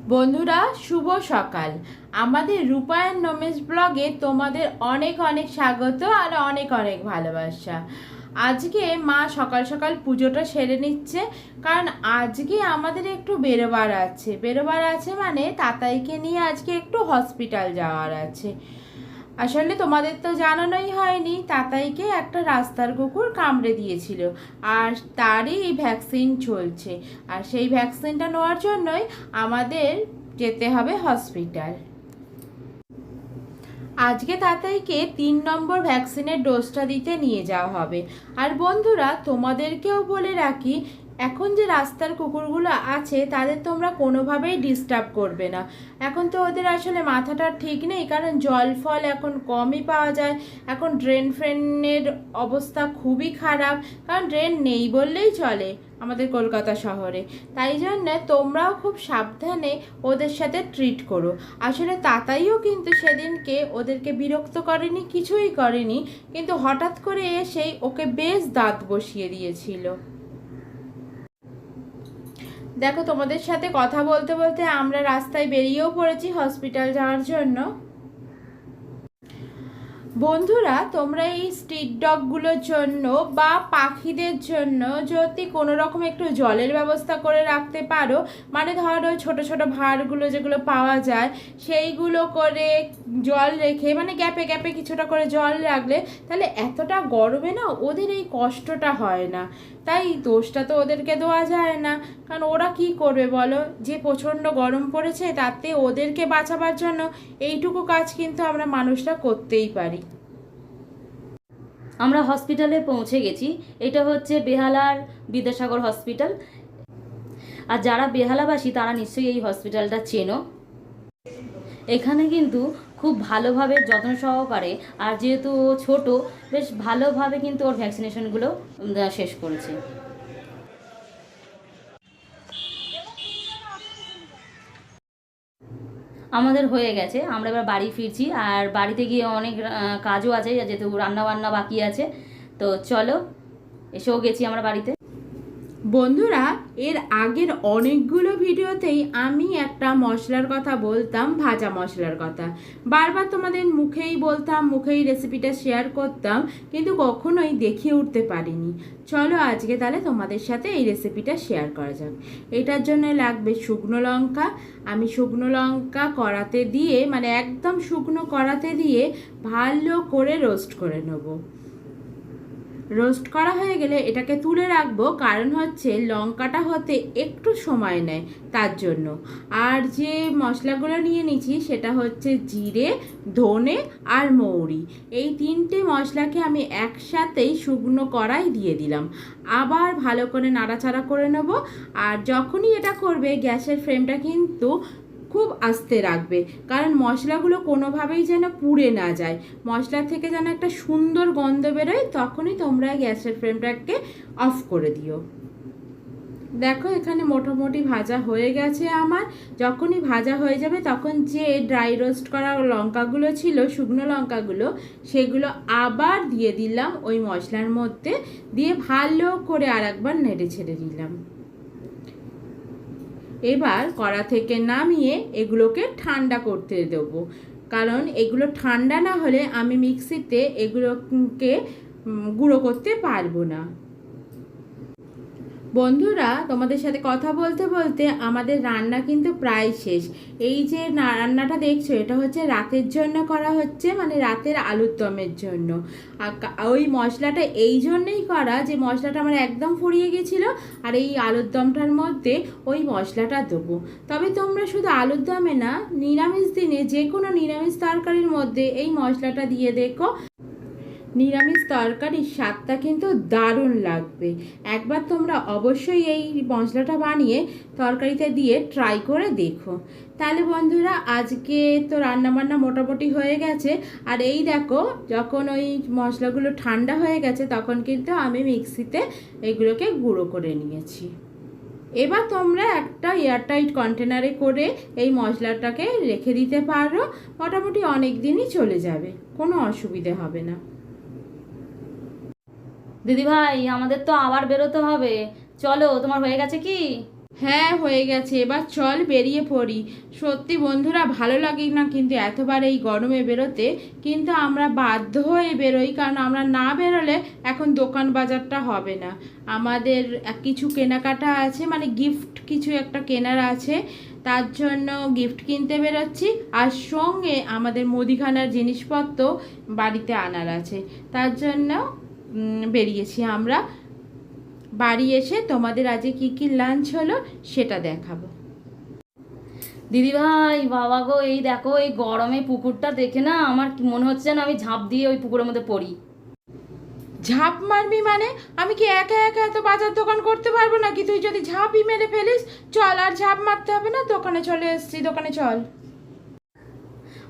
বন্ধুরা, শুভ সকাল। আমাদের রূপায়ণ নোমেস ব্লগে তোমাদের অনেক অনেক স্বাগত আর অনেক অনেক ভালোবাসা। আজকে মা সকাল সকাল পুজোটা সেরে নিচ্ছে, কারণ আজকে আমাদের একটু বেরোবার আছে মানে তাতাইকে নিয়ে আজকে একটু হসপিটাল যাওয়ার আছে। আসলে তোমাদের তো জানানোই হয়নি, তাতাইকে একটা রাস্তার কুকুর কামড়ে দিয়েছিল, আর তারই এই ভ্যাকসিন চলছে। আর সেই ভ্যাকসিনটা নেওয়ার জন্যই আমাদের যেতে হবে হসপিটাল। আজকে তাতাইকে 3 নম্বর ভ্যাকসিনের ডোজটা দিতে নিয়ে যাওয়া হবে। আর বন্ধুরা, তোমাদেরকেও বলে রাখি, এখন যে রাস্তার কুকুরগুলো আছে তাদের তোমরা কোনোভাবেই ডিস্টার্ব করবে না। এখন তো ওদের আসলে মাথাটা ঠিক নেই, কারণ জল ফল এখন কমই পাওয়া যায়। এখন ড্রেন ফ্রেনের অবস্থা খুবই খারাপ, কারণ ড্রেন নেই বললেই চলে আমাদের কলকাতা শহরে। তাই জন্যে তোমরাও খুব সাবধানে ওদের সাথে ট্রিট করো। আসলে তাতাইও কিন্তু সেদিনকে ওদেরকে বিরক্ত করেনি, কিছুই করেনি, কিন্তু হঠাৎ করে এসেই ওকে বেশ দাঁত বসিয়ে দিয়েছিল। দেখো, তোমাদের সাথে কথা বলতে বলতে আমরা রাস্তায় বেরিয়েও পড়েছি হসপিটাল যাওয়ার জন্য। বন্ধুরা, তোমরা এই স্ট্রিট ডগগুলোর জন্য বা পাখিদের জন্য যদি কোনো রকম একটু জলের ব্যবস্থা করে রাখতে পারো, মানে ধরো ছোট ছোট ভাঁড়গুলো যেগুলো পাওয়া যায় সেইগুলো করে জল রেখে, মানে গ্যাপে গ্যাপে কিছুটা করে জল রাখলে, তাহলে এতটা গরমে না ওদের এই কষ্টটা হয় না। তাই দোষটা তো ওদেরকে দেওয়া যায় না, কারণ ওরা কি করবে বলো, যে প্রচণ্ড গরম পড়েছে তাতে ওদেরকে বাঁচাবার জন্য এইটুকু কাজ কিন্তু আমরা মানুষরা করতেই পারি। আমরা হসপিটালে পৌঁছে গেছি। এটা হচ্ছে বেহালার বিদ্যাসাগর হসপিটাল। আর যারা বেহালাবাসী তারা নিশ্চয়ই এই হসপিটালটা চেনো। এখানে কিন্তু খুব ভালোভাবে যত্ন সহকারে, আর যেহেতু ও ছোটো, বেশ ভালোভাবে কিন্তু ওর ভ্যাকসিনেশনগুলো শেষ করেছে। আমাদের হয়ে গেছে, আমরা এবার বাড়ি ফিরছি। আর বাড়িতে গিয়ে অনেক কাজও আছে, যেহেতু রান্নাবান্না বাকি আছে। তো চলো, এসেও গেছি আমরা বাড়িতে। বন্ধুরা, এর আগের অনেকগুলো ভিডিওতেই আমি একটা মশলার কথা বলতাম, ভাজা মশলার কথা। বারবার তোমাদের মুখেই বলতাম, মুখেই রেসিপিটা শেয়ার করতাম, কিন্তু কখনোই দেখিয়ে উঠতে পারিনি। চলো আজকে তাহলে তোমাদের সাথে এই রেসিপিটা শেয়ার করা যাক। এটার জন্য লাগবে শুকনো লঙ্কা। আমি শুকনো লঙ্কা কড়াতে দিয়ে, মানে একদম শুকনো কড়াতে দিয়ে ভালো করে রোস্ট করে নেবো। রোস্ট করা হয়ে গেলে এটাকে তুলে রাখবো, কারণ হচ্ছে লঙ্কাটা হতে একটু সময় নেয় তার জন্য। আর যে মশলাগুলো নিয়ে নিচ্ছি সেটা হচ্ছে জিরে, ধনে আর মৌরি। এই 3টে মশলাকে আমি একসাথেই শুকনো কড়াই দিয়ে দিলাম। আবার ভালো করে নাড়াচাড়া করে নেব। আর যখনই এটা করবে গ্যাসের ফ্লেমটা কিন্তু খুব আস্তে রাখবে, কারণ মশলাগুলো কোনোভাবেই যেন পুড়ে না যায়। মশলা থেকে যেন একটা সুন্দর গন্ধ বেরোয়, তখনই তোমরা গ্যাসের ফ্লেমটাকে অফ করে দিও। দেখো, এখানে মোটামুটি ভাজা হয়ে গেছে আমার। যখনই ভাজা হয়ে যাবে তখন যে ড্রাই রোস্ট করা লঙ্কাগুলো ছিল, শুকনো লঙ্কাগুলো, সেগুলো আবার দিয়ে দিলাম ওই মশলার মধ্যে, দিয়ে ভালো করে আর একবার নেড়ে ছেড়ে দিলাম। এবার কড়া থেকে নামিয়ে এগুলোকে ঠান্ডা করতে দেবো, কারণ এগুলো ঠান্ডা না হলে আমি মিক্সিতে এগুলোকে গুঁড়ো করতে পারবো না। বন্ধুরা, তোমাদের সাথে কথা বলতে বলতে আমাদের রান্না কিন্তু প্রায় শেষ। এই যে রান্নাটা দেখছো, এটা হচ্ছে রাতের জন্য করা হচ্ছে, মানে রাতের আলুর দমের জন্য। ওই মশলাটা এই জন্যই করা যে মশলাটা আমার একদম ফুরিয়ে গেছিলো, আর এই আলুর দমটার মধ্যে ওই মশলাটা দেবো। তবে তোমরা শুধু আলুর দমে না, নিরামিষ দিনে যে কোনো নিরামিষ তরকারির মধ্যে এই মশলাটা দিয়ে দেখো, নিরামিষ তরকারির স্বাদটা কিন্তু দারুণ লাগবে। একবার তোমরা অবশ্যই এই মশলাটা বানিয়ে তরকারিতে দিয়ে ট্রাই করে দেখো। তাহলে বন্ধুরা, আজকে তো রান্নাবান্না মোটামুটি হয়ে গেছে। আর এই দেখো, যখন ওই মশলাগুলো ঠান্ডা হয়ে গেছে তখন কিন্তু আমি মিক্সিতে এগুলোকে গুঁড়ো করে নিয়েছি। এবার তোমরা একটা এয়ারটাইট কন্টেনারে করে এই মশলাটাকে রেখে দিতে পারো, মোটামুটি অনেক দিনই চলে যাবে, কোনো অসুবিধে হবে না। দিদিভাই, আমাদের তো আবার বেরোতে হবে। চলো, তোমার হয়ে গেছে কি? হ্যাঁ হয়ে গেছে, এবার চল বেরিয়ে পড়ি। সত্যি বন্ধুরা ভালো লাগে না কিন্তু এতবার এই গরমে বেরোতে, কিন্তু আমরা বাধ্য হয়ে বেরোই, কারণ আমরা না বেরোলে এখন দোকান বাজারটা হবে না। আমাদের কিছু কেনাকাটা আছে, মানে গিফট কিছু একটা কেনার আছে, তার জন্য গিফট কিনতে বেরোচ্ছি। আর সঙ্গে আমাদের মুদিখানার জিনিসপত্র বাড়িতে আনার আছে, তার জন্য বেরিয়েছি আমরা। বাড়ি এসে তোমাদের আজকে কি কি লাঞ্চ হলো সেটা দেখাবো। দিদিভাই বাবা গো, এই দেখো এই গরমে পুকুরটা দেখে না আমার কি মনে হচ্ছে না আমি ঝাঁপ দিয়ে ওই পুকুরের মধ্যে পড়ি। ঝাঁপ মারবি মানে? আমি কি একা একা এত বাজার দোকান করতে পারবো নাকি? তুই যদি ঝাঁপই মেরে ফেলিস, চল আর ঝাঁপ মারতে হবে না, দোকানে চলে এসেছি, দোকানে চল।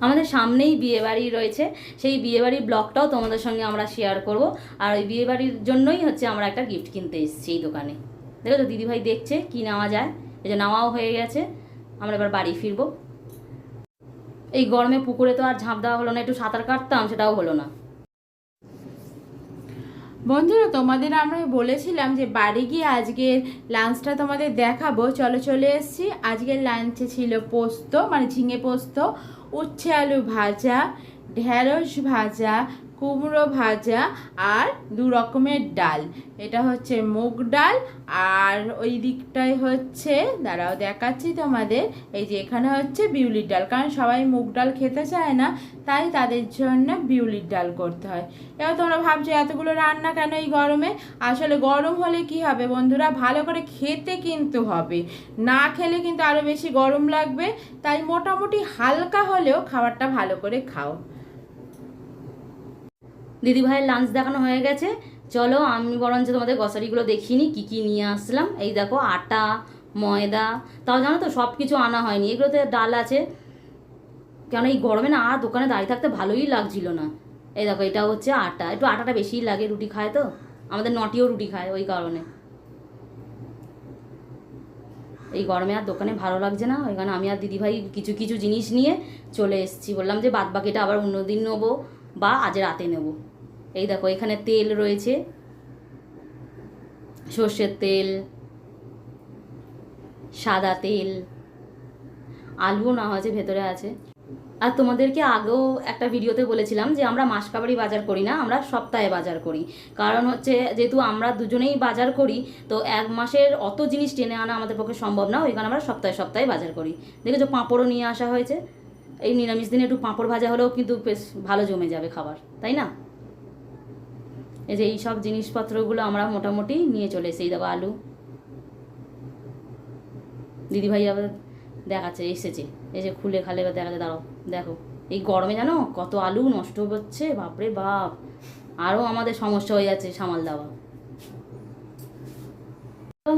আমাদের সামনেই বিয়েবাড়ি রয়েছে, সেই বিয়েবাড়ির ব্লগটাও তোমাদের সঙ্গে আমরা শেয়ার করব। আর ওই বিয়েবাড়ির জন্যই হচ্ছে আমরা একটা গিফট কিনতে এসেছি এই দোকানে। দেখো তো দিদিভাই দেখছে কি নেওয়া যায়, এই যে নেওয়াও হয়ে গেছে, আমরা এবার বাড়ি ফিরবো। এই গরমে পুকুরে তো আর ঝাঁপ দেওয়া হলো না, একটু সাঁতার কাটতাম সেটাও হলো না। বন্ধুরা তোমাদের আমরা বলেছিলাম যে বাড়ি গিয়ে আজকের লাঞ্চটা তোমাদের দেখাবো, চলো চলে এসেছি। আজকের লাঞ্চে ছিল পোস্ত, মানে ঝিঙে পোস্ত, উচ্ছে আলু ভাজা, ঢেঁড়স ভাজা, কুমড়ো ভাজা আর 2 রকমের ডাল। এটা হচ্ছে মুগ ডাল, আর ওই দিকটায় হচ্ছে, দাঁড়াও দেখাচ্ছি তোমাদের, এই যে এখানে হচ্ছে বিউলির ডাল, কারণ সবাই মুগ ডাল খেতে চায় না, তাই তাদের জন্য বিউলির ডাল করতে হয়। এবার তোমরা ভাবছো এতগুলো রান্না কেন এই গরমে? আসলে গরম হলে কি হবে বন্ধুরা, ভালো করে খেতে কিন্তু হবে, না খেলে কিন্তু আরও বেশি গরম লাগবে, তাই মোটামুটি হালকা হলেও খাবারটা ভালো করে খাও। দিদিভাইয়ের লাঞ্চ দেখানো হয়ে গেছে, চলো আমি বরঞ্চ তোমাদের গ্রসারিগুলো দেখিনি কি কি নিয়ে আসলাম। এই দেখো আটা, ময়দা, তাও জানো তো সব কিছু আনা হয়নি, এগুলোতে ডাল আছে, কেন এই গরমে না আর দোকানে দাঁড়িয়ে থাকতে ভালোই লাগছিল না। এই দেখো এটা হচ্ছে আটা, একটু আটাটা বেশিই লাগে, রুটি খায় তো, আমাদের নটিও রুটি খায়, ওই কারণে এই গরমে আর দোকানে ভালো লাগছে না, ওই কারণে আমি আর দিদিভাই কিছু কিছু জিনিস নিয়ে চলে এসেছি। বললাম যে বাদ বাকিটা আবার অন্যদিন নেবো বা আজ রাতে নেব। এই দেখো এখানে তেল রয়েছে, সর্ষের তেল, সাদা তেল, আলুও না হয়েছে ভেতরে আছে। আর তোমাদেরকে আগেও একটা ভিডিওতে বলেছিলাম যে আমরা মাসকাবারি বাজার করি না, আমরা সপ্তাহে বাজার করি। কারণ হচ্ছে যেহেতু আমরা দুজনেই বাজার করি, তো এক মাসের অত জিনিস টেনে আনা আমাদের পক্ষে সম্ভব না, ওই কারণে আমরা সপ্তাহে সপ্তাহে বাজার করি। দেখেছো পাঁপড়ও নিয়ে আসা হয়েছে, এই নিরামিষ দিনে একটু পাঁপড় ভাজা হলেও কিন্তু বেশ ভালো জমে যাবে খাবার, তাই না? এই যে এই সব জিনিসপত্রগুলো আমরা মোটামুটি নিয়ে চলে এসেছি। দেখো আলু, দিদিভাই আবার দেখাচ্ছে এসেছে, এই যে খুলে খালে এবার দেখাচ্ছে, দাঁড়াও দেখো এই গরমে জানো কত আলু নষ্ট হচ্ছে, বাপরে বাপ, আরও আমাদের সমস্যা হয়ে যাচ্ছে সামাল দেওয়া। তো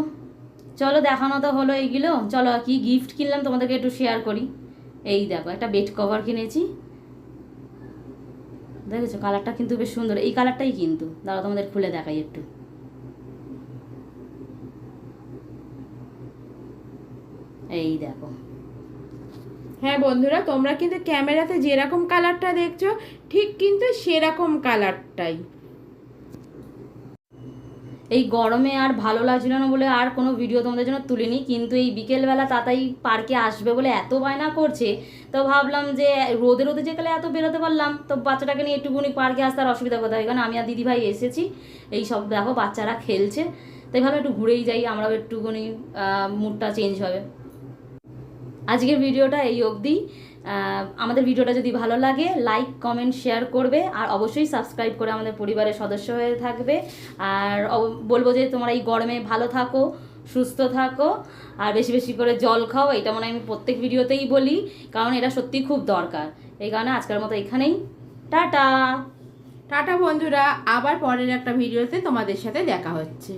চলো দেখানো তো হলো এইগুলো, চলো কি গিফট কিনলাম তোমাদেরকে একটু শেয়ার করি। এই দেখো একটা বেড কভার কিনেছি, দেখেছো কালারটা কিন্তু বেশ সুন্দর, এই কালারটাই কিন্তু, দাঁড়াও তোমাদের খুলে দেখাই একটু। এই দেখো, হ্যাঁ বন্ধুরা তোমরা কিন্তু ক্যামেরাতে যেরকম কালারটা দেখছো ঠিক কিন্তু সেরকম কালারটাই। এই গরমে আর ভালো লাগছিল না বলে আর কোনো ভিডিও তোমাদের জন্য তুলিনি, কিন্তু এই বিকেলবেলা তাতাই পার্কে আসবে বলে এত বায়না করছে, তো ভাবলাম যে রোদে রোদে যে কালে এত বেরোতে পারলাম, তো বাচ্চাটাকে নিয়ে একটুখানি পার্কে আসতে আর অসুবিধা কোথায়, কারণ আমি আর দিদিভাই এসেছি, এই সব দেখো বাচ্চারা খেলছে, তাই ভাবলাম একটু ঘুরেই যাই, আমরাও একটুখানি মুডটা চেঞ্জ হবে। আজকের ভিডিওটা এই অবধি। আমাদের ভিডিওটা যদি ভালো লাগে লাইক কমেন্ট শেয়ার করবে, আর অবশ্যই সাবস্ক্রাইব করে আমাদের পরিবারের সদস্য হয়ে থাকবে। আর বলবো যে তোমরা এই গরমে ভালো থাকো, সুস্থ থাকো, আর বেশি বেশি করে জল খাও, এটা মনে হয় আমি প্রত্যেক ভিডিওতেই বলি, কারণ এটা সত্যিই খুব দরকার। এই কারণে আজকের মতো এখানেই টাটা। টাটা বন্ধুরা, আবার পরের একটা ভিডিওতে তোমাদের সাথে দেখা হচ্ছে।